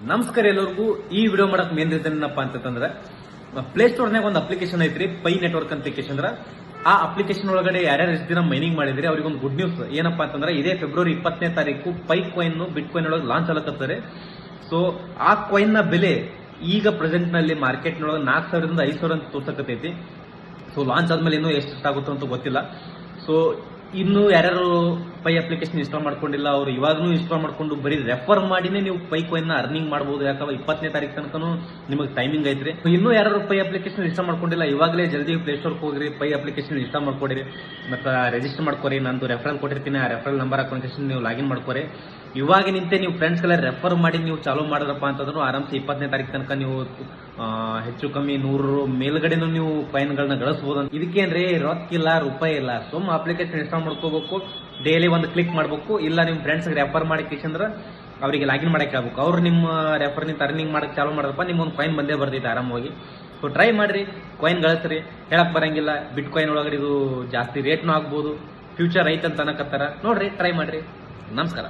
ನಮಸ್ಕಾರ ಎಲ್ಲರಿಗೂ. ಈ ವಿಡಿಯೋ ಮಾಡಕ್ ಮೇನ್ ರೀಸನ್ ಏನಪ್ಪಾ ಅಂತಂದ್ರೆ ಪ್ಲೇ ಸ್ಟೋರ್ನಾಗ ಒಂದು ಅಪ್ಲಿಕೇಶನ್ ಐತ್ರಿ, ಪೈ ನೆಟ್ವರ್ಕ್ ಅಪ್ಲಿಕೇಶನ್. ಅಂದ್ರ ಆ ಅಪ್ಲಿಕೇಶನ್ ಒಳಗಡೆ ಯಾರ್ಯಾರು ಎಷ್ಟು ದಿನ ಮೈನಿಂಗ್ ಮಾಡಿದ್ರಿ ಅವ್ರಿಗೆ ಒಂದು ಗುಡ್ ನ್ಯೂಸ್ ಏನಪ್ಪಾ ಅಂತಂದ್ರೆ ಇದೇ ಫೆಬ್ರವರಿ 20ನೇ ತಾರೀಕು ಪೈ ಕಾಯಿನ್ ಬಿಟ್ ಕಾಯಿನ್ ಒಳಗೆ ಲಾಂಚ್ ಆಗಕತ್ತಾರೆ. ಸೊ ಆ ಕಾಯಿನ್ ನ ಬೆಲೆ ಈಗ ಪ್ರೆಸೆಂಟ್ ನಲ್ಲಿ ಮಾರ್ಕೆಟ್ ನೊಳಗೆ 4,000 ರಿಂದ 5,000 ಅಂತ ತೋರ್ಸಕತೈತಿ. ಸೊ ಲಾಂಚ್ ಆದ್ಮೇಲೆ ಇನ್ನೂ ಎಷ್ಟು ಆಗುತ್ತೋ ಅಂತ ಗೊತ್ತಿಲ್ಲ. ಸೊ ಇನ್ನು ಯಾರ್ಯಾರು ಪೈ ಅಪ್ಲಿಕೇಶನ್ ಇನ್ಸ್ಟಾಲ್ ಮಾಡ್ಕೊಂಡಿಲ್ಲ ಅವ್ರು ಇವಾಗೂ ಇನ್ಸ್ಟಾಲ್ ಮಾಡ್ಕೊಂಡು ಬರೀ ರೆಫರ್ ಮಾಡಿನೇ ನೀವು ಪೈ ಕಾಯಿನ್ ಅರ್ನಿಂಗ್ ಮಾಡಬಹುದು. ಯಾಕಂದ್ರೆ 20ನೇ ತಾರೀಕು ತನಕನೂ ನಿಮಗೆ ಟೈಮಿಂಗ್ ಐತ್ರಿ. ಇನ್ನು ಯಾರು ಪೈ ಅಪ್ಲಿಕೇಶನ್ ಇನ್ಸ್ಟಾಲ್ ಮಾಡ್ಕೊಂಡಿಲ್ಲ ಇವಾಗಲೇ ಜಲ್ದಿ ಪ್ಲೇ ಸ್ಟೋರ್ ಹೋಗ್ರಿ, ಪೈ ಅಪ್ಲಿಕೇಶನ್ ಇನ್ಸ್ಟಾಲ್ ಮಾಡ್ಕೊಡಿರಿ, ಮತ್ತೆ ರಿಜಿಸ್ಟರ್ ಮಾಡ್ಕೊರಿ. ನಂದು ರೆಫರಲ್ ಕೊಟ್ಟಿರ್ತೀನಿ, ಆ ರೆಫರಲ್ ನಂಬರ್ ಹಾಕೊಂಡು ನೀವು ಲಾಗಿನ್ ಮಾಡ್ಕೊರಿ. ಇವಾಗ ನಿಂತೆ ನೀವು ಫ್ರೆಂಡ್ಸ್ಗೆಲ್ಲ ರೆಫರ್ ಮಾಡಿ ನೀವು ಚಾಲೂ ಮಾಡಿದ್ರಪ್ಪ ಅಂತಂದ್ರು ಆರಾಮ್ಸೆ 20ನೇ ತಾರೀಕು ತನಕ ನೀವು ಹೆಚ್ಚು ಕಮ್ಮಿ 100 ಮೇಲ್ಗಡೆನೂ ನೀವು ಕಾಯಿನ್ಗಳನ್ನ ಗಳಿಸಬಹುದು. ಇದಕ್ಕೇನ್ರಿ ರೊಕ್ಕಿಲ್ಲ, ರೂಪಾಯಿ ಇಲ್ಲ, ಸುಮ್ಮ ಅಪ್ಲಿಕೇಶನ್ ಇನ್ಸ್ಟಾಲ್ ಮಾಡ್ಕೋಬೇಕು, ಡೈಲಿ ಒಂದು ಕ್ಲಿಕ್ ಮಾಡಬೇಕು. ಇಲ್ಲ ನಿಮ್ಮ ಫ್ರೆಂಡ್ಸ್ಗೆ ರೆಫರ್ ಮಾಡಿ ಅಂದ್ರೆ ಅವರಿಗೆ ಲಾಗಿನ್ ಮಾಡಕ್ಕೆ ಆಗ್ಬೇಕು. ಅವ್ರು ನಿಮ್ಮ ರೆಫರ್ ನಿಂತ ಅರ್ನಿಂಗ್ ಮಾಡಕ್ಕೆ ಚಾಲೂ ಮಾಡಿದ್ರಪ್ಪ ನಿಮ್ಗೊಂದು ಕಾಯಿನ್ ಬಂದೇ ಬರ್ತೈತೆ ಆರಾಮವಾಗಿ. ಸೊ ಟ್ರೈ ಮಾಡ್ರಿ, ಕಾಯಿನ್ ಗಳಿಸ್ರಿ. ಹೇಳಕ್ ಬರಂಗಿಲ್ಲ, ಬಿಟ್ ಕಾಯಿನ್ ಒಳಗಡೆ ಇದು ಜಾಸ್ತಿ ರೇಟ್ನೂ ಆಗ್ಬೋದು, ಫ್ಯೂಚರ್ ಐತೆ ಅಂತ ಅನ್ನಕತ್ತಾರ. ನೋಡ್ರಿ, ಟ್ರೈ ಮಾಡ್ರಿ. ನಮಸ್ಕಾರ.